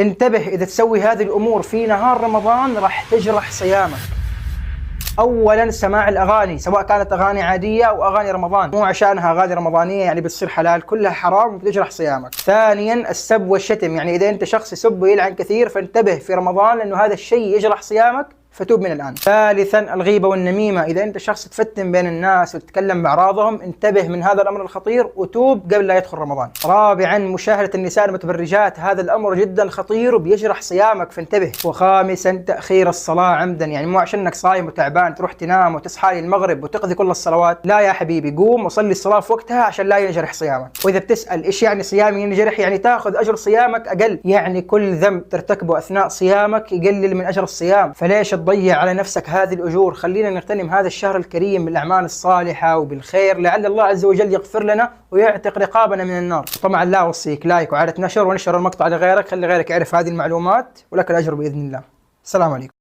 انتبه، إذا تسوي هذه الأمور في نهار رمضان راح تجرح صيامك. أولاً سماع الأغاني، سواء كانت أغاني عادية أو أغاني رمضان، مو عشانها أغاني رمضانية يعني بتصير حلال، كلها حرام وبتجرح صيامك. ثانياً السب والشتم، يعني إذا أنت شخص يسب ويلعن كثير فانتبه في رمضان لأنه هذا الشيء يجرح صيامك، فتوب من الآن. ثالثاً الغيبة والنميمة، إذا أنت شخص تفتن بين الناس وتتكلم بأعراضهم، انتبه من هذا الأمر الخطير وتوب قبل لا يدخل رمضان. رابعاً مشاهدة النساء المتبرجات، هذا الأمر جداً خطير وبيجرح صيامك فانتبه. وخامساً تأخير الصلاة عمداً، يعني مو عشانك صايم وتعبان تروح تنام وتصحى للمغرب وتقضي كل الصلوات، لا يا حبيبي، قوم وصلي الصلاة في وقتها عشان لا ينجرح صيامك. وإذا بتسأل إيش يعني صيامي ينجرح، يعني تاخذ أجر صيامك أقل، يعني كل ذنب ترتكبه أثناء صيامك يقلل من أجر الصيام، فليش تضيع على نفسك هذه الأجور؟ خلينا نغتنم هذا الشهر الكريم بالأعمال الصالحة وبالخير، لعل الله عز وجل يغفر لنا ويعتق رقابنا من النار. طبعا لا أوصيك لايك وعادة نشر ونشر المقطع لغيرك، خلي غيرك يعرف هذه المعلومات ولك الأجر بإذن الله. السلام عليكم.